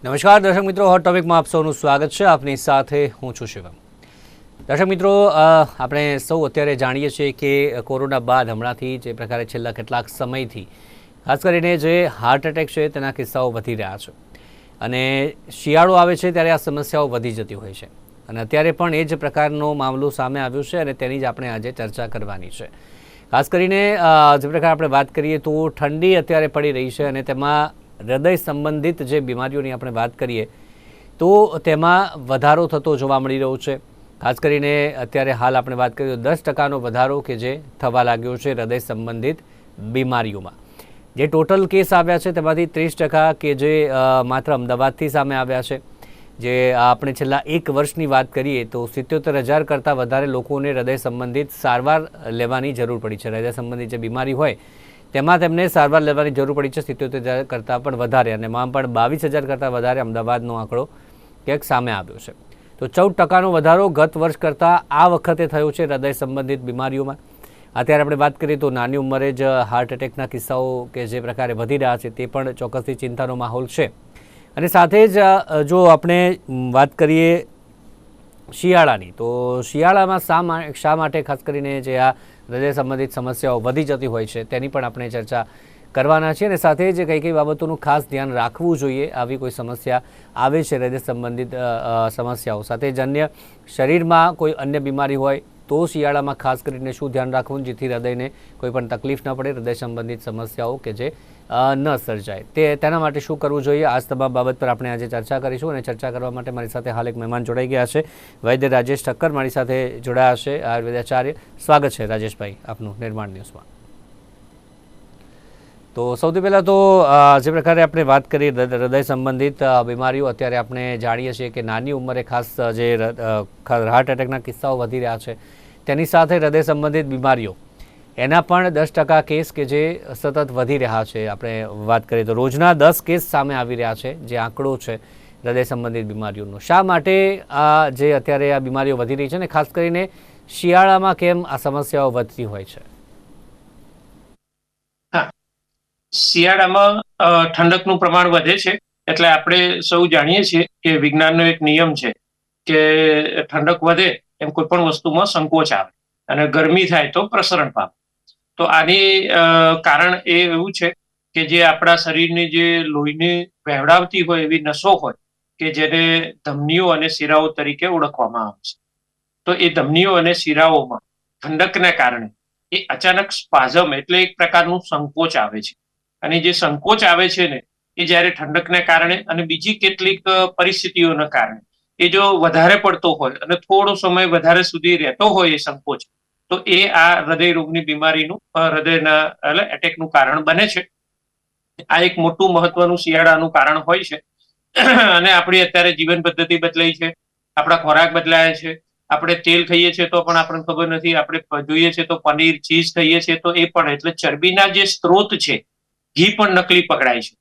નમસ્કાર દર્શક મિત્રો, હોટ ટોપિકમાં આપ સૌનું સ્વાગત છે. આપની સાથે હું છું શિવમ. દર્શક મિત્રો, આપણે સૌ અત્યારે જાણીએ છીએ કે કોરોના બાદ હમણાંથી જે પ્રકારે છેલ્લા કેટલાક સમયથી ખાસ કરીને જે હાર્ટ એટેક છે તેના કિસ્સાઓ વધી રહ્યા છે અને શિયાળો આવે છે ત્યારે આ સમસ્યાઓ વધી જતી હોય છે અને અત્યારે પણ એ જ પ્રકારનો મામલો સામે આવ્યો છે અને તેની જ આપણે આજે ચર્ચા કરવાની છે. ખાસ કરીને જે પ્રકારે આપણે વાત કરીએ તો ઠંડી અત્યારે પડી રહી છે અને તેમાં હૃદય સંબંધિત જે બીમારીઓની આપણે વાત કરીએ તો તેમાં વધારો થતો જોવા મળી રહ્યો છે. ખાસ કરીને અત્યારે હાલ આપણે વાત કરીએ તો 10% વધારો કે જે થવા લાગ્યો છે હૃદય સંબંધિત બીમારીઓમાં. જે ટોટલ કેસ આવ્યા છે તેમાંથી 30% કે જે માત્ર અમદાવાદથી સામે આવ્યા છે. જે આપણે છેલ્લા એક વર્ષની વાત કરીએ તો 77,000 કરતાં વધારે લોકોને હૃદય સંબંધિત સારવાર લેવાની જરૂર પડી છે. હૃદય સંબંધિત જે બીમારી હોય તેમાં તેમને સારવાર લેવાની જરૂર પડી છે 77,000 કરતાં પણ વધારે અને માં પણ 22,000 કરતાં વધારે અમદાવાદનો આંકડો ક્યાંક સામે આવ્યો છે. તો 14% વધારો ગત વર્ષ કરતાં આ વખતે થયો છે હૃદય સંબંધિત બીમારીઓમાં. અત્યારે આપણે વાત કરીએ તો નાની ઉંમરે જ હાર્ટ એટેકના કિસ્સાઓ કે જે પ્રકારે વધી રહ્યા છે તે પણ ચોક્કસથી ચિંતાનો માહોલ છે. અને સાથે જ જો આપણે વાત કરીએ શિયાળાની, તો શિયાળામાં શા માટે ખાસ કરીને જે આ હૃદય સંબંધિત સમસ્યાઓ વધી જતી હોય છે તેની પણ આપણે ચર્ચા કરવાના છીએ. અને સાથે જ કઈ કઈ બાબતોનું ખાસ ધ્યાન રાખવું જોઈએ આવી કોઈ સમસ્યા આવે છે હૃદય સંબંધિત સમસ્યાઓ સાથે જ અન્ય શરીરમાં કોઈ અન્ય બીમારી હોય તો શિયાળામાં ખાસ કરીને શું ધ્યાન રાખવું જેથી હૃદયને કોઈ પણ તકલીફ ન પડે, હૃદય સંબંધિત સમસ્યાઓ કે જે ન સર્જાય તેના માટે શું કરવું જોઈએ. આ તમામ બાબત પર આપણે આજે ચર્ચા કરીશું અને ચર્ચા કરવા માટે મારી સાથે હાલ એક મહેમાન જોડાઈ ગયા છે. વૈદ્ય રાજેશ ઠક્કર મારી સાથે જોડાયા છે, આયુર્વેદાચાર્ય. સ્વાગત છે રાજેશભાઈ આપનું નિર્માણ ન્યૂઝમાં. તો સૌથી પહેલાં તો જે પ્રકારે આપણે વાત કરીએ હૃદય સંબંધિત બીમારીઓ, અત્યારે આપણે જાણીએ છીએ કે નાની ઉંમરે ખાસ જે હાર્ટ એટેકના કિસ્સાઓ વધી રહ્યા છે તેની સાથે હૃદય સંબંધિત બીમારીઓ એના પણ 10% કેસ કે જે સતત વધી રહ્યા છે. આપણે વાત કરીએ તો રોજના 10 કેસ સામે આવી રહ્યા છે જે આંકડો છે હૃદય સંબંધિત બીમારીઓનો. શા માટે આ જે અત્યારે આ બીમારીઓ વધી રહી છે ને ખાસ કરીને શિયાળામાં કેમ આ સમસ્યાઓ વધતી હોય છે? શિયાળામાં ઠંડકનું પ્રમાણ વધે છે એટલે આપણે સૌ જાણીએ છીએ કે વિજ્ઞાનનો એક નિયમ છે કે ઠંડક વધે એમ કોઈ પણ વસ્તુમાં સંકોચ આવે અને ગરમી થાય તો પ્રસરણ પામે. તો આની કારણ એ એવું છે કે જે આપણા શરીરની જે લોહીને વહેવડાવતી હોય એવી નસો હોય કે જેને ધમનીઓ અને શિરાઓ તરીકે ઓળખવામાં આવે છે. તો એ ધમનીઓ અને શિરાઓમાં ઠંડકને કારણે એ અચાનક સ્પાઝમ એટલે એક પ્રકારનું સંકોચ આવે છે. અને જે સંકોચ આવે છે ને એ જ્યારે ઠંડકને કારણે અને બીજી કેટલીક પરિસ્થિતિઓના કારણે એ જો વધારે પડતો હોય અને થોડો સમય વધારે સુધી રહેતો હોય એ સંકોચ, તો એ આ હૃદય રોગની બીમારીનું હૃદયના એટલે એટેકનું કારણ બને છે. આ એક મોટું મહત્વનું શિયાળાનું કારણ હોય છે. અને આપણી અત્યારે જીવન પદ્ધતિ બદલાઈ છે, આપણા ખોરાક બદલાયા છે. આપણે તેલ ખાઈએ છીએ તો પણ આપણને ખબર નથી, આપણે જોઈએ છીએ તો પનીર ચીઝ ખાઈએ છીએ તો એ પણ, એટલે ચરબીના જે સ્ત્રોત છે ઘી પણ નકલી પકડાય છે.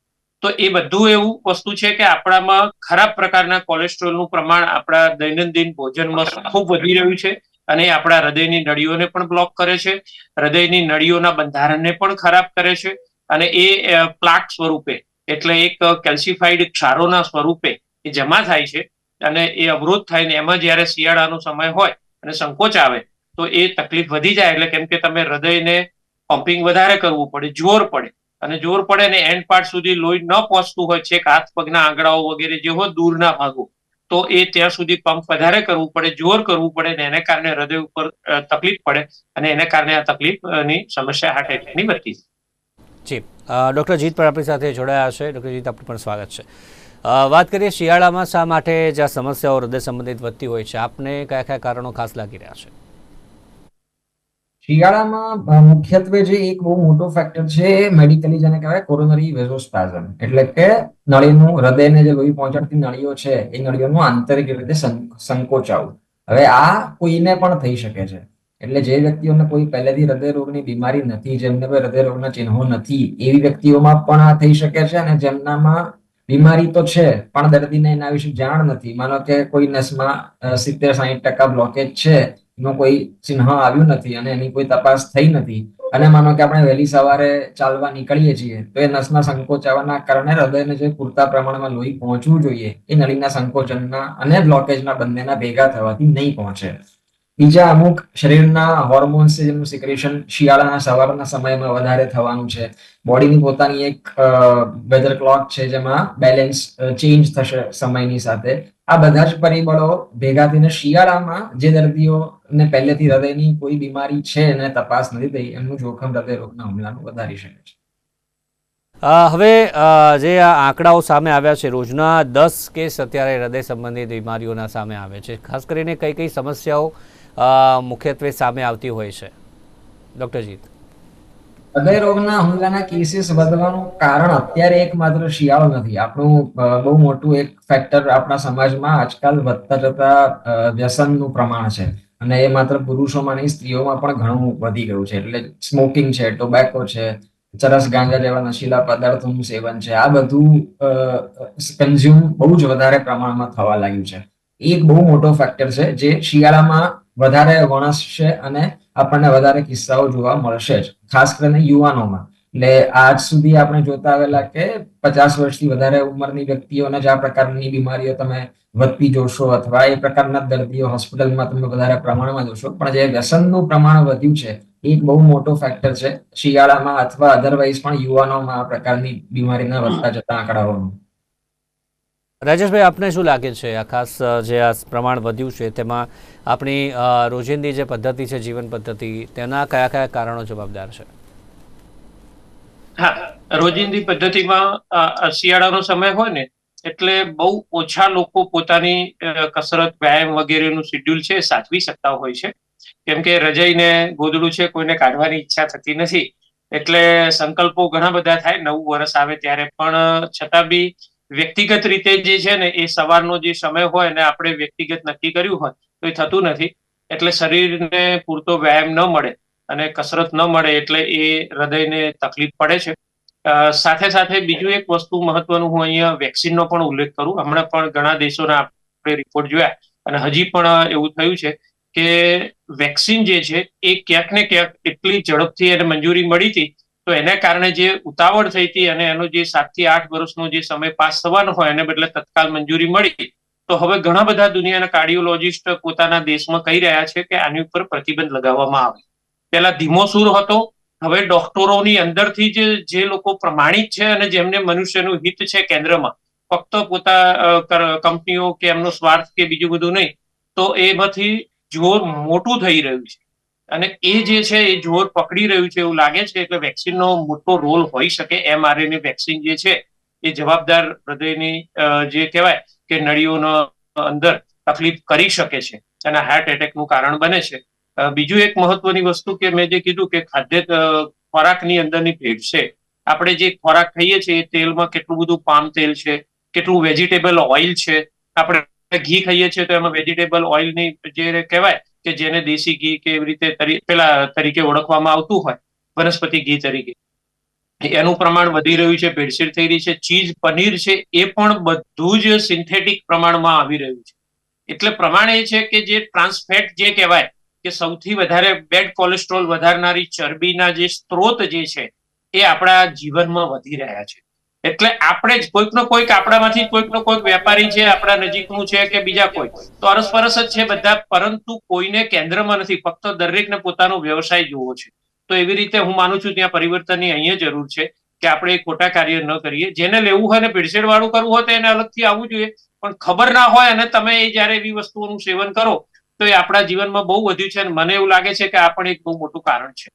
તો એ બધું એવું વસ્તુ છે કે આપણામાં ખરાબ પ્રકારના કોલેસ્ટ્રોલનું પ્રમાણ આપણા દૈનંદિન ભોજનમાં ખૂબ વધી રહ્યું છે અને એ આપણા હૃદયની નળીઓને પણ બ્લોક કરે છે, હૃદયની નળીઓના બંધારણને પણ ખરાબ કરે છે અને એ પ્લાક સ્વરૂપે એટલે એક કેલ્સિફાઈડ ક્ષારોના સ્વરૂપે એ જમા થાય છે અને એ અવરોધ થાય ને એમાં જ્યારે શિયાળાનો સમય હોય અને સંકોચ આવે તો એ તકલીફ વધી જાય. એટલે કેમ કે તમે હૃદયને પમ્પિંગ વધારે કરવું પડે, જોર પડે અને જોર પડે ને એન્ડ પાર્ટ સુધી લોહી ન પહોંચતું હોય, છેક હાથ પગના આંગળાઓ વગેરે જે હોય દૂરના ભાગો, તો એ ત્યાં સુધી પંપ વધારે કરવું પડે, જોર કરવું પડે ને એને કારણે હૃદય ઉપર તકલીફ પડે અને એને કારણે આ તકલીફની સમસ્યા હાર્ટ એટેકની વધતી. જી, ડૉક્ટર જીત પણ આપણી સાથે જોડાયા છે. ડૉક્ટર જીત, આપનું પણ સ્વાગત છે. વાત કરીએ શિયાળામાં શા માટે જે આ સમસ્યાઓ હૃદય સંબંધિત વધતી હોય છે, આપને કયા કયા કારણો ખાસ લાગી રહ્યા છે? શિયાળામાં મુખ્યત્વે જે એક બહુ મોટો ફેક્ટર છે મેડિકલી જેને કહેવાય કોરોનરી વેઝોસ્પાઝમ, એટલે કે નળીનું હૃદયને જે લોહી પહોંચાડતી નળીઓ છે એ નળીઓનું આંતરિક રીતે સંકોચાવું. હવે આ કોઈને પણ થઈ શકે છે. એટલે જે વ્યક્તિઓને કોઈ પહેલેથી હૃદય રોગની બીમારી નથી, જેમને કોઈ હૃદય રોગના ચિહ્નો નથી, એવી વ્યક્તિઓમાં પણ આ થઈ શકે છે. અને જેમનામાં બીમારી તો છે પણ દર્દીને એના વિશે જાણ નથી, માનો કે કોઈ નસમાં 70-60% બ્લોકેજ છે, એનું કોઈ ચિહ્ન આવ્યું નથી અને એની કોઈ તપાસ થઈ નથી, અને માનો કે આપણે વહેલી સવારે ચાલવા નીકળીએ છીએ તો એ નસના સંકોચાવાના કારણે હૃદયને જે પૂરતા પ્રમાણમાં લોહી પહોંચવું જોઈએ એ નળીના સંકોચનના અને બ્લોકેજના બંનેના ભેગા થવાથી નહીં પહોંચે. બીજા અમુક શરીરના હોર્મોન્સ છે જેનું સિક્રેશન શિયાળાના સવારના સમયમાં વધારે થવાનું છે. બોડીની પોતાની એક વેધર ક્લોક છે જેમાં બેલેન્સ ચેન્જ થશે સમયની સાથે. આ બધા જ પરિબળો ભેગા થઈને શિયાળામાં જે દર્દીઓને પહેલેથી હૃદયની કોઈ બીમારી છે અને તપાસ નથી થઈ એમનું જોખમ હૃદય રોગના હુમલાનું વધારી શકે છે. હવે જે આ આંકડાઓ સામે આવ્યા છે, રોજના 10 કેસ અત્યારે હૃદય સંબંધિત બીમારીઓના સામે આવે છે. ખાસ કરીને કઈ કઈ સમસ્યાઓ મુખ્યત્વે સામે આવતી હોય છે ડૉક્ટર જીત? હૃદય રોગના હુમલાના કેસીસ વધવાનું કારણ અત્યારે એકમાત્ર શિયાળો નથી. આપણું બહુ મોટું એક ફેક્ટર આપણા સમાજમાં આજકાલ વધતા જતા વ્યસનનું પ્રમાણ છે અને એ માત્ર પુરુષોમાં નહીં સ્ત્રીઓમાં પણ ઘણું વધી ગયું છે. એટલે સ્મોકિંગ છે, ટોબેકો છે, ચરસ ગાંજા જેવા નશીલા પદાર્થોનું સેવન છે, આ બધું કન્ઝ્યુમ બહુ જ વધારે પ્રમાણમાં થવા લાગ્યું છે. એક બહુ મોટો ફેક્ટર છે જે શિયાળામાં વધારે વણસશે અને આપણને વધારે કિસ્સાઓ જોવા મળશે જ, ખાસ કરીને યુવાનોમાં. એટલે આજ સુધી આપણે જોતા આવેલા કે 50 વર્ષથી વધારે ઉંમરની વ્યક્તિઓને જ આ પ્રકારની બીમારીઓ તમે વધતી જોશો અથવા એ પ્રકારના દર્દીઓ હોસ્પિટલમાં તમે વધારે પ્રમાણમાં જોશો. પણ જે વ્યસનનું પ્રમાણ વધ્યું છે એક બહુ મોટો ફેક્ટર છે શિયાળામાં અથવા અધરવાઇઝ પણ યુવાનોમાં આ પ્રકારની બીમારીના વધતા જતા આંકડાઓનું. રાજેશભાઈ, આપને શું લાગે છે આ ખાસ જે આ પ્રમાણ વધ્યું છે તેમાં આપણી રોજિંદી જે પદ્ધતિ છે, જીવન પદ્ધતિ, તેના કયા કયા કારણો જવાબદાર છે? હા, રોજિંદી પદ્ધતિમાં શિયાળાનો સમય હોય ને એટલે બહુ ઓછા લોકો પોતાની કસરત, વ્યાયામ વગેરેનું શેડ્યુલ છે સાચવી શકતા હોય છે. કેમ કે રજાઈને ગોદડું છે કોઈને કાઢવાની ઈચ્છા થતી નથી. એટલે સંકલ્પો ઘણા બધા થાય નવું વર્ષ આવે ત્યારે, પણ છતાં બી વ્યક્તિગત રીતે જે છે ને એ સવારનો જે સમય હોય ને આપણે વ્યક્તિગત નક્કી કર્યું હોય તો એ થતું નથી. એટલે શરીરને પૂરતો વ્યાયામ ન મળે અને કસરત ન મળે એટલે એ હૃદયને તકલીફ પડે છે. સાથે સાથે બીજું એક વસ્તુ મહત્વનું હું અહીંયા વેક્સિનનો પણ ઉલ્લેખ કરું. હમણાં પણ ઘણા દેશોના આપણે રિપોર્ટ જોયા અને હજી પણ એવું થયું છે કે વેક્સિન જે છે એ ક્યાંક ને ક્યાંક એટલી ઝડપથી એને મંજૂરી મળી હતી તો એને કારણે જે ઉતાવળ થઈ હતી અને એનો જે 7 થી 8 વર્ષનો જે સમય પાસ થવાનો હોય એને બદલે તત્કાલ મંજૂરી મળી. તો હવે ઘણા બધા દુનિયાના કાર્ડિયોલોજિસ્ટ પોતાના દેશમાં કહી રહ્યા છે કે આની ઉપર પ્રતિબંધ લગાવવામાં આવે. પહેલા ધીમો સૂર હતો, હવે ડોક્ટરોની અંદરથી જે લોકો પ્રમાણિત છે અને જેમને મનુષ્યનું હિત છે કેન્દ્રમાં, ફક્ત પોતા કંપનીઓ કે એમનો સ્વાર્થ કે બીજું બધું નહીં, તો એમાંથી જોર મોટું થઈ રહ્યું છે અને એ જે છે એ જોર પકડી રહ્યું છે એવું લાગે છે. એટલે વેક્સિનનો મોટો રોલ હોઈ શકે. mRNA વેક્સિન જે છે એ જવાબદાર હૃદયની જે કહેવાય કે નળીઓના અંદર તકલીફ કરી શકે છે અને હાર્ટ એટેકનું કારણ બને છે. બીજું એક મહત્વની વસ્તુ કે મેં જે કીધું કે ખાદ્ય ખોરાકની અંદરની ભેળસેળ. આપણે જે ખોરાક ખાઈએ છીએ એ તેલમાં કેટલું બધું પામ તેલ છે, કેટલું વેજીટેબલ ઓઇલ છે. આપણે ઘી ખાઈએ છીએ તો એમાં વેજીટેબલ ઓઇલની જે કહેવાય કે જેને દેશી ઘી કે એવી રીતે પેલા તરીકે ઓળખવામાં આવતું હોય, વનસ્પતિ ઘી તરીકે, એનું પ્રમાણ વધી રહ્યું છે, ભેળસેળ થઈ રહી છે. ચીઝ, પનીર છે એ પણ બધું જ સિન્થેટિક પ્રમાણમાં આવી રહ્યું છે. એટલે પ્રમાણ એ છે કે જે ટ્રાન્સફેટ જે કહેવાય કે સૌથી વધારે બેડ કોલેસ્ટ્રોલ વધારનારી ચરબીના જે સ્ત્રોત જે છે એ આપણા જીવનમાં વધી રહ્યા છે. એટલે આપણે જ કોઈકનો કોઈક આપણામાંથી કોઈકનો કોઈક વેપારી છે, આપણા નજીકનું છે કે બીજા કોઈ, તો અરસપરસ જ છે બધા, પરંતુ કોઈને કેન્દ્રમાં નથી. ફક્ત દરેકને પોતાનો વ્યવસાય જોવો છે. તો એવી રીતે હું માનું છું ત્યાં પરિવર્તનની અહીંયા જરૂર છે કે આપણે ખોટા કાર્ય ન કરીએ. જેને લેવું હોય ને ભેળસેળ વાળું કરવું હોય તો એને અલગથી આવવું જોઈએ, પણ ખબર ના હોય અને તમે એ જયારે એવી વસ્તુઓનું સેવન કરો તો એ આપણા જીવનમાં બહુ વધ્યું છે અને મને એવું લાગે છે કે આ પણ એક બહુ મોટું કારણ છે.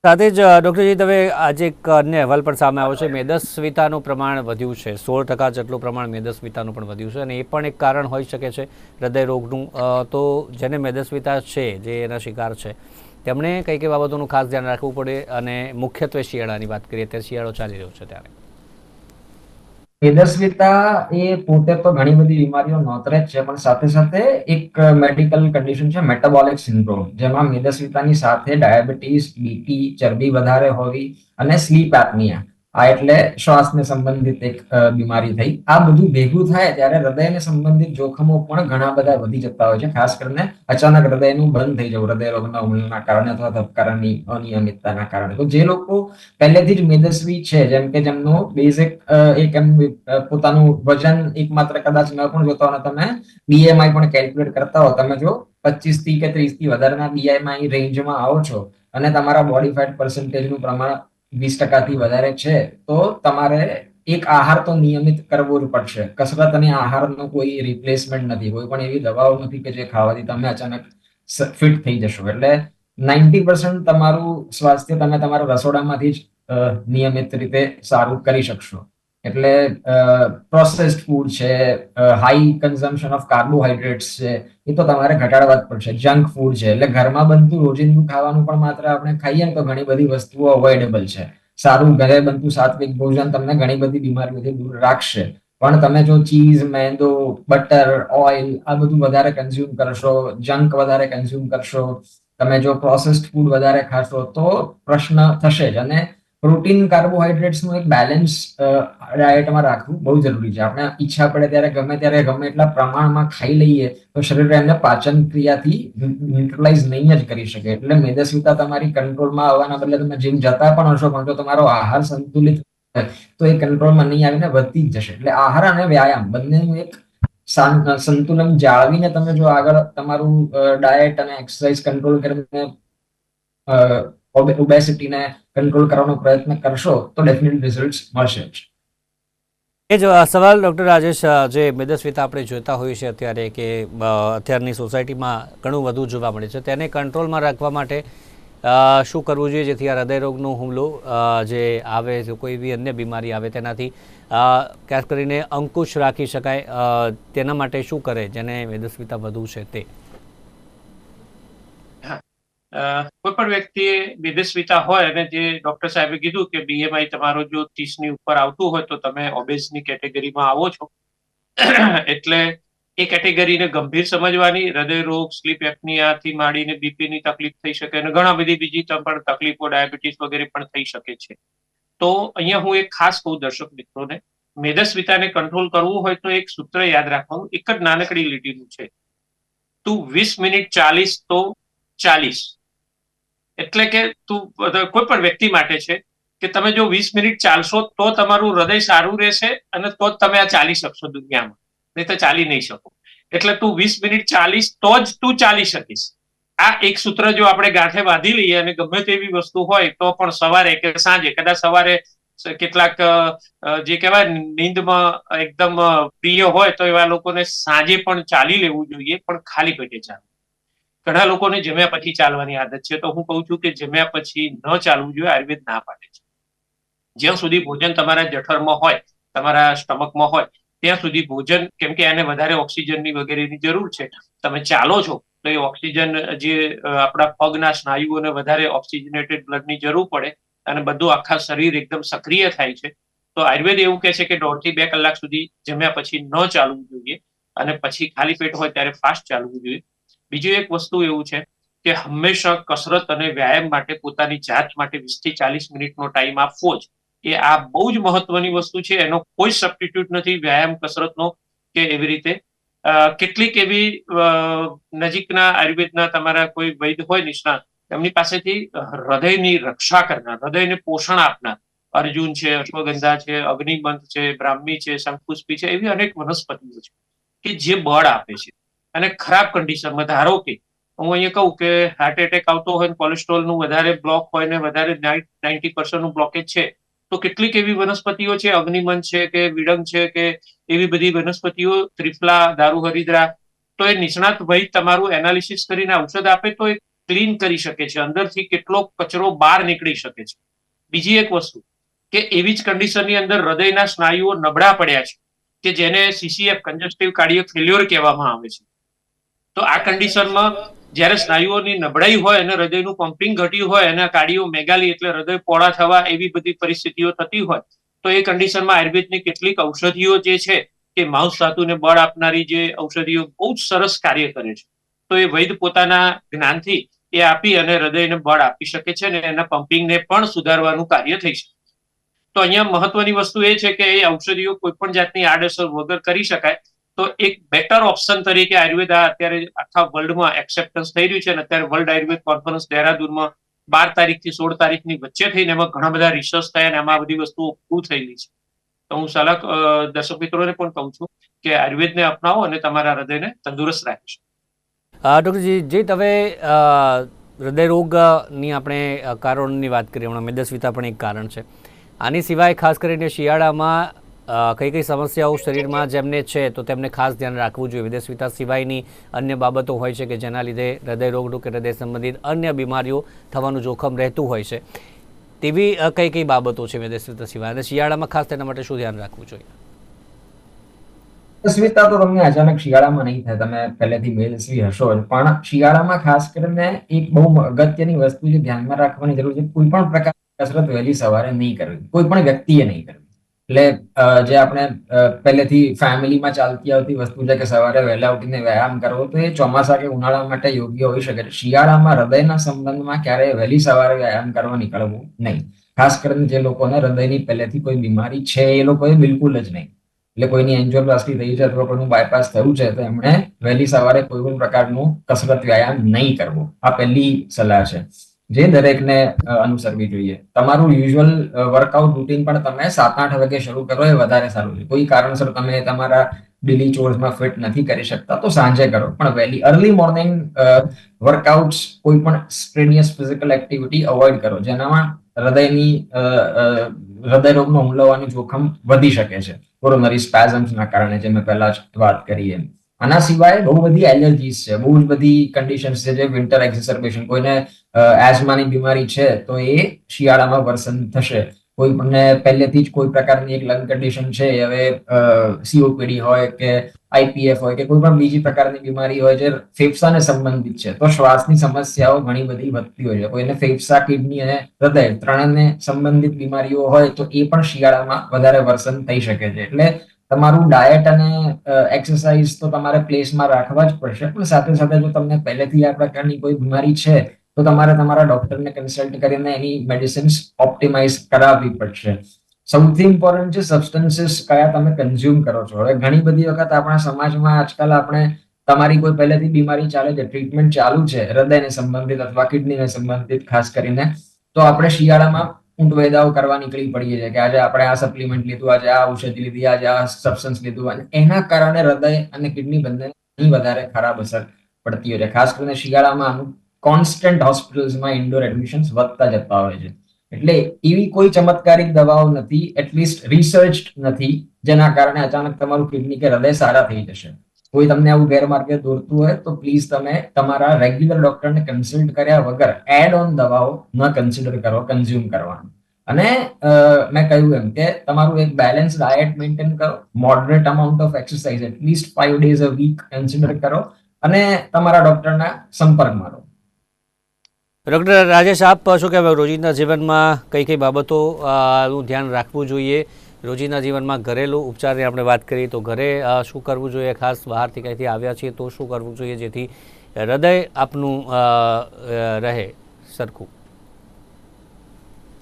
સાથે જ ડૉક્ટરજી, હવે આજે એક અન્ય અહેવાલ પણ સામે આવ્યો છે. મેદસ્વીતાનું પ્રમાણ વધ્યું છે, 16% જેટલું પ્રમાણ મેદસ્વીતાનું પણ વધ્યું છે અને એ પણ એક કારણ હોઈ શકે છે હૃદય રોગનું. તો જેને મેદસ્વીતા છે, જે એના શિકાર છે, તેમણે કઈ કઈ બાબતોનું ખાસ ધ્યાન રાખવું પડે અને મુખ્યત્વે શિયાળાની વાત કરીએ ત્યારે શિયાળો ચાલી રહ્યો છે ત્યારે મેદસ્વીતા એ પોતે તો ઘણી બધી બીમારીઓ નોતરે જ છે, પણ સાથે સાથે એક મેડિકલ કન્ડિશન છે મેટાબોલિક સિન્ડ્રોમ, જેમાં મેદસ્વીતાની સાથે ડાયાબિટીસ, બીપી, ચરબી વધારે હોવી અને સ્લીપ એપનિયા, આ એટલે શ્વાસને સંબંધિત એક બીમારી થઈ. આ બધું ભેગું થાય ત્યારે હૃદયને સંબંધિત જોખમો પણ ઘણા બધા વધી જતા હોય છે, ખાસ કરીને અચાનક હૃદયનું બંધ થઈ જવું હૃદય રોગના હુમલાના કારણે અથવા ધબકારાની અનિયમિતતાના કારણે. તો જે લોકો પહેલેથી જ મેદસ્વી છે, જેમ કે જેમનું બેઝિક એક એમ પોતાનું વજન એકમાત્ર કદાચ ન પણ જોતા હોય, તમે બીએમઆઈ પણ કેલ્ક્યુલેટ કરતા હો, તમે જો 25 થી કે 30 થી વધારેના બીએમઆઈ રેન્જમાં આવો છો અને તમારા બોડી ફેટ પર્સન્ટેજનું પ્રમાણ 20% થી વધારે છે, તો તમારે એક આહાર તો નિયમિત કરવો જ પડશે. કસરત અને આહારનો કોઈ રિપ્લેસમેન્ટ નથી, કોઈ પણ એવી દવાઓ નથી કે જે ખાવાથી તમે અચાનક ફિટ થઈ જશો. એટલે 90% તમારું સ્વાસ્થ્ય તમે તમારા રસોડામાંથી જ નિયમિત રીતે સારું કરી શકશો. એટલે પ્રોસેસ્ડ ફૂડ છે, હાઈ કન્ઝમ્પશન ઓફ કાર્બોહાઈડ્રેટ્સ છે, એ તો તમારે ઘટાડવા જ પડશે. જંક ફૂડ છે, એટલે ઘરમાં બનતું રોજિંદુ ખાવાનું પણ માત્ર આપણે ખાઈએ ને તો ઘણી બધી વસ્તુઓ અવોઇડેબલ છે. સારું ઘરે બનતું સાત્વિક ભોજન તમને ઘણી બધી બીમારીઓથી દૂર રાખશે. પણ તમે જો ચીઝ, મેંદો, બટર, ઓઇલ આ બધું વધારે કન્ઝ્યુમ કરશો, જંક વધારે કન્ઝ્યુમ કરશો, તમે જો પ્રોસેસ્ડ ફૂડ વધારે ખાશો, તો પ્રશ્ન થશે જ. અને પ્રોટીન, કાર્બોહાઈડ્રેટ્સનું એક બેલેન્સ ડાયટમાં રાખવું બહુ જરૂરી છે. આપણે ઈચ્છા પડે ત્યારે ગમે એટલા પ્રમાણમાં ખાઈ લઈએ તો શરીર એમને પાચન ક્રિયાથી ન્યુટ્રલાઇઝ નહીં જ કરી શકે. એટલે મેદસ્વીતા તમારી કંટ્રોલમાં આવવાના બદલે તમે જીમ જતા પણ હશો, પણ જો તમારો આહાર સંતુલિત હોય તો એ કંટ્રોલમાં નહીં આવીને વધતી જ જશે. એટલે આહાર અને વ્યાયામ બંનેનું એક સંતુલન જાળવીને તમે જો આગળ તમારું ડાયટ અને એક્સરસાઇઝ કંટ્રોલ કરીને ઓબેસિટીને કંટ્રોલ કરવાનો પ્રયત્ન કરશો તો ડેફિનેટલી રિઝલ્ટ મળશે જ. એ જ સવાલ ડૉક્ટર રાજેશ, જે મેદસ્વીતા આપણે જોતા હોઈએ છીએ અત્યારે કે અત્યારની સોસાયટીમાં ઘણું વધુ જોવા મળે છે, તેને કંટ્રોલમાં રાખવા માટે શું કરવું જોઈએ જેથી આ હૃદયરોગનો હુમલો જે આવે, જો કોઈ એવી અન્ય બીમારી આવે તેનાથી ખાસ કરીને અંકુશ રાખી શકાય, તેના માટે શું કરે જેને મેદસ્વીતા વધુ છે તે? કોઈ પણ વ્યક્તિએ મેદસ્વીતા હોય અને જે ડોક્ટર સાહેબે કીધું કે બીએમઆઈ તમારો જો 30 ની ઉપર આવતું હોય તો તમે ઓબેસની કેટેગરીમાં આવો છો. એટલે એ કેટેગરીને ગંભીર સમજવાની. હૃદય રોગ, સ્લીપ એપ્નિયાથી માંડીને બીપીની તકલીફ થઈ શકે અને ઘણા બધી બીજી પણ તકલીફો, ડાયાબિટીસ વગેરે પણ થઈ શકે છે. તો અહીંયા હું એક ખાસ કહું દર્શક મિત્રોને, મેદસ્વીતાને કંટ્રોલ કરવું હોય તો એક સૂત્ર યાદ રાખવાનું, એક જ નાનકડી લીટીનું છે, તું 20 મિનિટ ચાલીસ તો 40. એટલે કે કોઈ પણ વ્યક્તિ માટે છે કે તમે જો 20 મિનિટ ચાલશો તો તમારું હૃદય સારું રહેશે અને તો જ તમે આ ચાલી શકશો દુનિયામાં, નહીં તો ચાલી નહીં શકો. એટલે તું 20 મિનિટ ચાલીસ તો જ તું ચાલી શકીશ. આ એક સૂત્ર જો આપણે ગાંઠે બાંધી લઈએ અને ગમે તેવી વસ્તુ હોય તો પણ સવારે કે સાંજે, કદાચ સવારે કેટલાક જે કહેવાય નીંદમાં એકદમ પ્રિય હોય તો એવા લોકોને સાંજે પણ ચાલી લેવું જોઈએ, પણ ખાલી પેટે ચાલવું. ઘણા લોકોને જમ્યા પછી ચાલવાની આદત છે, તો હું કહું છું કે જમ્યા પછી ન ચાલવું જોઈએ, આયુર્વેદ ના પાડે છે. જ્યાં સુધી ભોજન તમારા જઠરમાં હોય, તમારા સ્ટમકમાં હોય ત્યાં સુધી ભોજન, કેમ કે એને વધારે ઓક્સિજનની વગેરેની જરૂર છે. તમે ચાલો છો તો એ ઓક્સિજન જે આપણા પગના સ્નાયુઓને વધારે ઓક્સિજનેટેડ બ્લડની જરૂર પડે અને બધું આખા શરીર એકદમ સક્રિય થાય છે. તો આયુર્વેદ એવું કહે છે કે 1.5 થી 2 કલાક સુધી જમ્યા પછી ન ચાલવું જોઈએ અને પછી ખાલી પેટ હોય ત્યારે ફાસ્ટ ચાલવું જોઈએ. બીજું એક વસ્તુ એવું છે કે હંમેશા કસરત અને વ્યાયામ માટે પોતાની જાત માટે 20 થી 40 મિનિટનો ટાઈમ આપવો જ, એ આ બહુ જ મહત્વની વસ્તુ છે. એનો કોઈ સબસ્ટિટ્યુટ નથી વ્યાયામ કસરતનો કે એવી રીતે. કેટલીક એવી નજીકના આયુર્વેદના તમારા કોઈ વૈદ્ય હોય નિષ્ણાત, એમની પાસેથી હૃદયની રક્ષા કરનાર, હૃદયને પોષણ આપનાર, અર્જુન છે, અશ્વગંધા છે, અગ્નિમંથ છે, બ્રાહ્મી છે, શંખપુષ્પી છે, એવી અનેક વનસ્પતિઓ છે કે જે બળ આપે છે. અને ખરાબ કન્ડિશનમાં, ધારો કે હું અહીંયા કહું કે હાર્ટ એટેક આવતો હોય, કોલેસ્ટ્રોલનું વધારે બ્લોક હોય ને વધારે 90% બ્લોકેજ છે, તો કેટલીક એવી વનસ્પતિઓ છે, અગ્નિમંથ છે કે વિડંગ છે કે એવી બધી વનસ્પતિઓ, ત્રિફલા, દારૂ હરિદ્રા, તો એ નિષ્ણાત વૈદ તમારું એનાલિસિસ કરીને ઔષધ આપે તો એ ક્લીન કરી શકે છે, અંદરથી કેટલો કચરો બહાર નીકળી શકે છે. બીજી એક વસ્તુ કે એવી જ કન્ડિશનની અંદર હૃદયના સ્નાયુઓ નબળા પડ્યા છે કે જેને સીસીએફ, કન્જસ્ટિવ કાર્ડિયક ફેલ્યોર કહેવામાં આવે છે. તો આ કન્ડિશનમાં જ્યારે સ્નાયુઓની નબળાઈ હોય અને હૃદયનું પમ્પિંગ ઘટ્યું હોય અને કાર્ડિયો મેગાલી એટલે હૃદય પોળા થવા એવી બધી પરિસ્થિતિઓ થતી હોય, તો એ કન્ડિશનમાં આયુર્વેદની કેટલીક ઔષધિઓ જે છે કે માંસ ધાતુને બળ આપનારી જે ઔષધિઓ બહુ જ સરસ કાર્ય કરે છે. તો એ વૈદ પોતાના જ્ઞાનથી એ આપી અને હૃદયને બળ આપી શકે છે અને એના પમ્પિંગને પણ સુધારવાનું કાર્ય થઈ શકે. તો અહીંયા મહત્વની વસ્તુ એ છે કે એ ઔષધિઓ કોઈ પણ જાતની આડઅસર વગર કરી શકાય. તો એક બેટર ઓપ્શન તરીકે આયુર્વેદ અત્યારે આખા વર્લ્ડમાં એક્સેપ્ટન્સ થઈ રહ્યું છે. અને અત્યારે વર્લ્ડ આયુર્વેદ કોન્ફરન્સ દહેરાદૂનમાં 12 તારીખથી 16 તારીખની વચ્ચે થઈને એમાં ઘણા બધા રિસર્ચ થયા અને આમાં બધી વસ્તુઓ પ્રૂવ થયેલી છે. તો હું સલાહ દર્શક મિત્રોને પણ કહું છું કે આયુર્વેદને અપનાવો અને તમારા હૃદયને તંદુરસ્ત રાખીશું. ડૉક્ટરજી, જે તમે હૃદયરોગની આપણે કારણોની વાત કરી, હમણાં મેદસ્વીતા પણ એક કારણ છે. આની સિવાય ખાસ કરીને શિયાળામાં કઈ કઈ સમસ્યાઓ શરીરમાં જેમને છે તો તેમને ખાસ ધ્યાન રાખવું જોઈએ? મેદસ્વીતા સિવાયની અન્ય બાબતો હોય છે કે જેના લીધે હૃદયરોગનું કે હૃદય સંબંધિત અન્ય બીમારીઓ થવાનું જોખમ રહેતું હોય છે, તેવી કઈ કઈ બાબતો છે મેદસ્વીતા સિવાય, અને શિયાળામાં ખાસ તેના માટે શું ધ્યાન રાખવું જોઈએ? મેદસ્વીતા તો તમને અચાનક શિયાળામાં નહીં થાય, તમે પહેલેથી મેદસ્વી હશો જ. પણ શિયાળામાં ખાસ કરીને એક બહુ અગત્યની વસ્તુ જે ધ્યાનમાં રાખવાની જરૂર છે, કોઈ પણ પ્રકારની કસરત વહેલી સવારે નહીં કરવી, કોઈ પણ વ્યક્તિએ નહીં કરવી. એટલે જે આપણે પહેલેથી ફેમિલીમાં ચાલતી આવતી વસ્તુ છે કે સવારે વહેલા ઉઠીને વ્યાયામ કરવો, તો એ ચોમાસા કે ઉનાળા માટે યોગ્ય હોઈ શકે. શિયાળામાં હૃદયના સંબંધમાં ક્યારેય વહેલી સવારે વ્યાયામ કરવા નીકળવું નહીં. ખાસ કરીને જે લોકોને હૃદયની પહેલેથી કોઈ બીમારી છે એ લોકોએ બિલકુલ જ નહીં. એટલે કોઈની એન્જિયોપ્લાસ્ટી થઈ છે અથવા કોઈનું બાયપાસ થયું છે તો એમણે વહેલી સવારે કોઈ પણ પ્રકારનું કસરત વ્યાયામ નહીં કરવો. આ પહેલી સલાહ છે જે દરેકને અનુસરવી જોઈએ. તમારું યુઝ્યુઅલ વર્કઆઉટ રૂટીન પણ તમે 7-8 વાગે શરૂ કરો એ વધારે સારું છે. કોઈ કારણસર તમે તમારા ડેલી ચોર્સમાં ફિટ નથી કરી શકતા તો સાંજે કરો, પણ વહેલી અર્લી મોર્નિંગ વર્કઆઉટ્સ, કોઈ પણ સ્ટ્રેનિયસ ફિઝિકલ એક્ટિવિટી અવોઇડ કરો જેનામાં હૃદયરોગનો હુમલો હોવાનું જોખમ વધી શકે છે કોરોનરી સ્પેઝમ્સના કારણે, જે મેં પહેલા જ વાત કરી એમ. આના સિવાય બહુ બધી એલર્જીસ છે, બહુ જ બધી કન્ડિશન્સ છે, જે વિન્ટર એક્ઝેસર્બેશન, કોઈને એઝમાની બીમારી છે તો એ શિયાળામાં વર્સન થશે. કોઈ પણ પહેલેથી જ કોઈ પ્રકારની એક લંગ કન્ડિશન છે, હવે COPD હોય કે IPF હોય કે કોઈ પણ બીજી પ્રકારની બીમારી હોય જે ફેફસાને સંબંધિત છે, તો શ્વાસની સમસ્યાઓ ઘણી બધી વધતી હોય છે. કોઈને ફેફસા, કિડની અને હૃદય ત્રણને સંબંધિત બીમારીઓ હોય તો એ પણ શિયાળામાં વધારે વર્સન થઈ શકે છે. એટલે તમારું ડાયટ અને એક્સરસાઇઝ તો તમારે પ્લેસમાં રાખવા જ પડશે, પણ સાથે સાથે જો તમને પહેલેથી આ પ્રકારની કોઈ બીમારી છે તો તમારે તમારા ડોક્ટરને કન્સલ્ટ કરીને એની મેડિસિન્સ ઓપ્ટિમાઇઝ કરાવવી પડશે. સૌથી ઇમ્પોર્ટન્ટ છે સબસ્ટન્સીસ કયા તમે કન્ઝ્યુમ કરો છો. હવે ઘણી બધી વખત આપણા સમાજમાં આજકાલ આપણે તમારી કોઈ પહેલેથી બીમારી ચાલે છે, ટ્રીટમેન્ટ ચાલુ છે હૃદયને સંબંધિત અથવા કિડનીને સંબંધિત ખાસ કરીને, તો આપણે શિયાળામાં ઊંટ વેદાઓ કરવા નીકળી પડીએ છીએ કે આજે આપણે આ સપ્લિમેન્ટ લીધું, આજે આ ઔષધિ લીધી, આજે આ સબસ્ટન્સ લીધું, અને એના કારણે હૃદય અને કિડની બંને વધારે ખરાબ અસર પડતી હોય છે. ખાસ કરીને શિયાળામાં આનું કોન્સ્ટન્ટ હોસ્પિટલ્સમાં ઇન્ડોર એડમિશન્સ વધતા જતા હોય છે. એટલે એવી કોઈ ચમત્કારિક દવાઓ નથી, એટલીસ્ટ રિસર્ચ નથી, જેના કારણે અચાનક તમારું કિડની કે હૃદય સારા થઈ જશે. કોઈ તમને આવું ગેરમાર્ગે દોરતું હોય તો પ્લીઝ તમે તમારા રેગ્યુલર ડોક્ટરને કન્સલ્ટ કર્યા વગર એડ ઓન દવાઓ ન કન્સિડર કરો કન્ઝ્યુમ કરવાનું. અને મેં કહ્યું એમ કે તમારું એક બેલેન્સ ડાયટ મેન્ટેન કરો, moderate amount of exercise at least 5 days a week consider કરો, અને તમારા ડોક્ટરના સંપર્કમાં રહો. ડૉક્ટર રાજેશ, આપ શું કહેવાય, રોજિંદા જીવનમાં કઈ કઈ બાબતોનું ધ્યાન રાખવું જોઈએ? રોજિંદા જીવનમાં ઘરેલું ઉપચારની આપણે વાત કરીએ તો ઘરે શું કરવું જોઈએ? ખાસ બહારથી કંઈથી આવ્યા છીએ તો શું કરવું જોઈએ જેથી હૃદય આપનું રહે સરખું?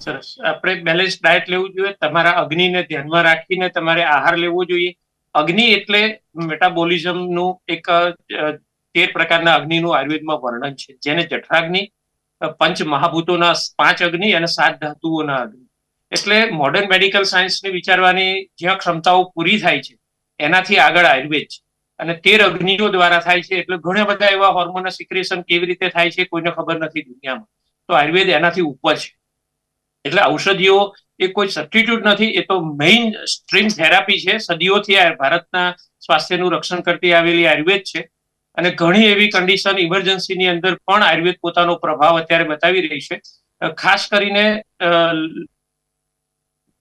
સરસ. આપણે બેલેન્સ ડાયટ લેવું જોઈએ. તમારા અગ્નિને ધ્યાનમાં રાખીને તમારે આહાર લેવો જોઈએ. અગ્નિ એટલે મેટાબોલિઝમનું એક 13 પ્રકારના અગ્નિનું આયુર્વેદમાં વર્ણન છે, જેને જઠરાગ્નિ, પંચ મહાભૂતોના 5 અગ્નિ અને 7 ધાતુઓના અગ્નિ. એટલે મોડર્ન મેડિકલ સાયન્સની વિચારવાની જ્યાં ક્ષમતાઓ પૂરી થાય છે એનાથી આગળ આયુર્વેદ છે, અને 13 અગ્નિઓ દ્વારા થાય છે. એટલે ઘણા બધા એવા હોર્મોનલ સિક્રેશન કેવી રીતે થાય છે કોઈને ખબર નથી દુનિયામાં, તો આયુર્વેદ એનાથી ઉપર છે. એટલે ઔષધિઓ એ કોઈ સબસ્ટિટ્યુટ નથી, એ તો મેઇન સ્ટ્રીમ થેરાપી છે. સદીઓથી ભારતના સ્વાસ્થ્યનું રક્ષણ કરતી આવેલી આયુર્વેદ છે, અને ઘણી એવી કન્ડિશન ઇમરજન્સીની અંદર પણ આયુર્વેદ પોતાનો પ્રભાવ અત્યારે બતાવી રહી છે. ખાસ કરીને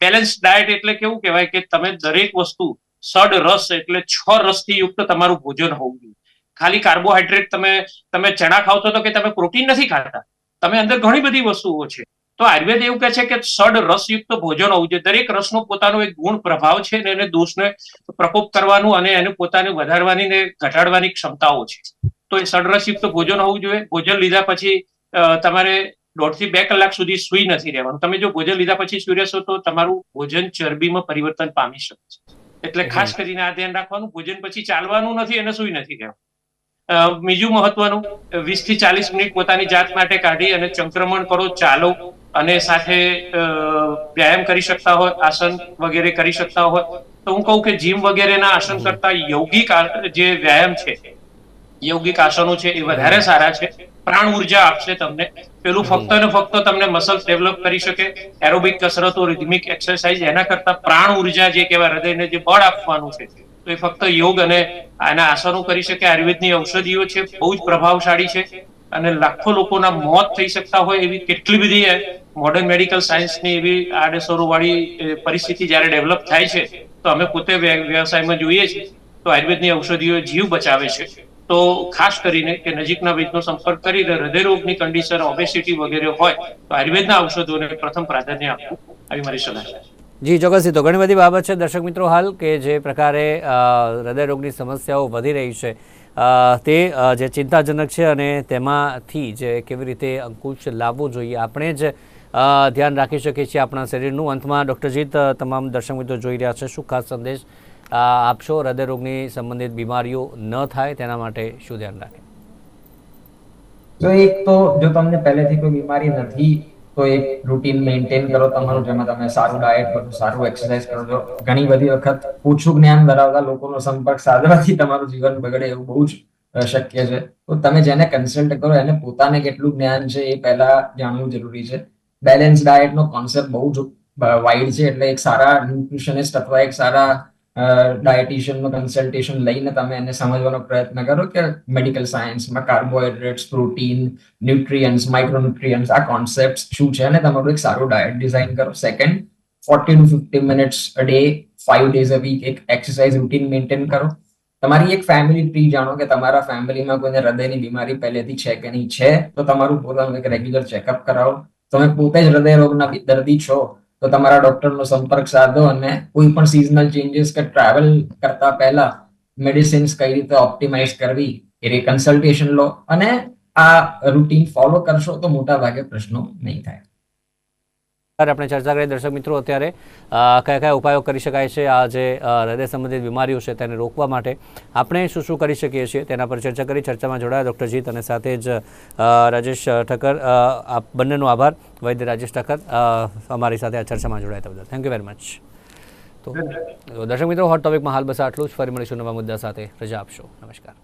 બેલેન્સ ડાયટ એટલે કેવું કહેવાય કે તમે દરેક વસ્તુ ષડ રસ એટલે 6 રસથી યુક્ત તમારું ભોજન હોવું જોઈએ. ખાલી કાર્બોહાઈડ્રેટ તમે ચણા ખાવ છો તો કે તમે પ્રોટીન નથી ખાતા, તમે અંદર ઘણી બધી વસ્તુઓ છે. તો આયુર્વેદ એવું કહે છે કે ષડ રસયુક્ત ભોજન હોવું જોઈએ. દરેક રસનો પોતાનો એક ગુણ પ્રભાવ છે, અને એને દોષને પ્રકોપ કરવાનું અને એને પોતાને વધારવાની ને ઘટાડવાની ક્ષમતાઓ છે. તો એ ષડ રસયુક્ત ભોજન હોવું જોઈએ. ભોજન લીધા પછી તમારે 1.5 થી 2 કલાક સુધી સૂઈ નથી રહેવાનું. તમે જો ભોજન લીધા પછી સૂઈ રહેશો તો તમારું ભોજન ચરબીમાં પરિવર્તન પામી શકે છે. એટલે ખાસ કરીને આ ધ્યાન રાખવાનું, ભોજન પછી ચાલવાનું નથી અને સૂઈ નથી રહેવાનું. બીજું મહત્વનું, 20 થી 40 મિનિટ પોતાની જાત માટે કાઢી અને સંક્રમણ કરો, ચાલો, અને સાથે વ્યાયામ કરી શકતા હોય, આસન વગેરે કરી શકતા હોય તો હું કહું કે જીમ વગેરેના આસન કરતા યૌગિક જે વ્યાયામ છે, યૌગિક આસનો છે એ વધારે સારા છે. પ્રાણ ઉર્જા આપશે તમને. પેલું ફક્ત ને ફક્ત તમને મસલ્સ ડેવલપ કરી શકે, એરોબિક કસરતો, રિધમિક એક્સરસાઇઝ, એના કરતા પ્રાણ ઉર્જા જે કહેવાય, હૃદયને જે બળ આપવાનું છે, તો એ ફક્ત યોગ અને આના આસનો કરી શકે. આયુર્વેદની ઔષધિઓ છે, બહુ જ પ્રભાવશાળી છે અને લાખો લોકોના મોત થઈ શકતા હોય એવી કેટલી બધી મોડર્ન મેડિકલ સાયન્સની એવી આડઅસરો વાળી પરિસ્થિતિ જ્યારે ડેવલપ થાય છે તો અમે પોતે વ્યવસાયમાં જોઈએ છીએ તો આયુર્વેદની ઔષધિઓ જીવ બચાવે છે. તો ખાસ કરીને કે નજીકના વૈદનો સંપર્ક કરી હૃદયરોગની કન્ડિશન, ઓબેસિટી વગેરે હોય તો આયુર્વેદના ઔષધોને પ્રથમ પ્રાધાન્ય આપવું, આવી મારી સલાહ છે. જી ચોક્કસથી. તો ઘણી બધી બાબત છે દર્શક મિત્રો હાલ કે જે પ્રકારે હૃદયરોગની સમસ્યાઓ વધી રહી છે તે જે ચિંતાજનક છે અને તેમાંથી જે કેવી રીતે અંકુશ લાવવો જોઈએ આપણે જ ધ્યાન રાખી શકીએ છીએ આપણા શરીરનું. અંતમાં ડૉક્ટર જીત, તમામ દર્શક મિત્રો જોઈ રહ્યા છે, શું ખાસ સંદેશ આપશો? હૃદયરોગની સંબંધિત બીમારીઓ ન થાય તેના માટે શું ધ્યાન રાખે? તો એક તો જો તમને પહેલેથી કોઈ બીમારી નથી તો એક રૂટીન મેન્ટેન કરો તમારું, જેમાં તમે સારું ડાયટ કરો, સારું એક્સરસાઇઝ કરો છો. ઘણી બધી વખત ઓછું જ્ઞાન ધરાવતા લોકોનો સંપર્ક સાધવાથી તમારું જીવન બગડે એવું બહુ જ શક્ય છે. તો તમે જેને કન્સલ્ટ કરો એને પોતાને કેટલું જ્ઞાન છે એ પહેલા જાણવું જરૂરી છે. બેલેન્સ ડાયટનો કોન્સેપ્ટ બહુ જ વાઇડ છે, એટલે એક સારા ન્યુટ્રિશનિસ્ટ અથવા એક સારા ડાયટિશિયનનું કન્સલ્ટેશન લઈને તમે એને સમજવાનો પ્રયત્ન કરો કે મેડિકલ સાયન્સમાં કાર્બોહાઈડ્રેટ્સ, પ્રોટીન, ન્યુટ્રિયન્ટ્સ, માઇક્રોન્યુટ્રિયન્ટ્સ, આ કોન્સેપ્ટ શું છે, અને તમારું એક સારું ડાયટ ડિઝાઇન કરો. Second, 40 to 50 minutes a day, 5 days a week એક એક્સરસાઇઝ રૂટીન મેન્ટેન કરો. તમારી એક ફેમિલી ટ્રી જાણો કે તમારા ફેમિલીમાં કોઈને હૃદયની બીમારી પહેલેથી છે કે નહીં છે, તો તમારું પોતાનું એક રેગ્યુલર ચેકઅપ કરાવો. તમે પોતે જ હૃદય રોગના દર્દી છો તો તમારા ડોક્ટરનો સંપર્ક સાધો અને કોઈ પણ સિઝનલ ચેન્જીસ કે ટ્રાવેલ કરતા પહેલા મેડિસિન્સ કઈ રીતે ઓપ્ટિમાઇઝ કરવી એ કન્સલ્ટેશન લો, અને આ રૂટીન ફોલો કરશો તો મોટા ભાગે પ્રશ્નો નહીં થાય. આપણે ચર્ચા કરીએ દર્શક મિત્રો અત્યારે કયા કયા ઉપાયો કરી શકાય છે આ જે હૃદય સંબંધિત બીમારીઓ છે તેને રોકવા માટે આપણે શું શું કરી શકીએ છીએ તેના પર ચર્ચા કરી. ચર્ચામાં જોડાયા ડૉક્ટર જીત અને સાથે જ રાજેશ ઠક્કર. આપ બંનેનો આભાર. વૈદ્ય રાજેશ ઠક્કર અમારી સાથે આ ચર્ચામાં જોડાયા બદલ થેન્ક યુ વેરી મચ. તો દર્શક મિત્રો, હોટ ટોપિકમાં હાલ બસ આટલું જ. ફરી મળીશું નવા મુદ્દા સાથે. રજા આપશો. નમસ્કાર.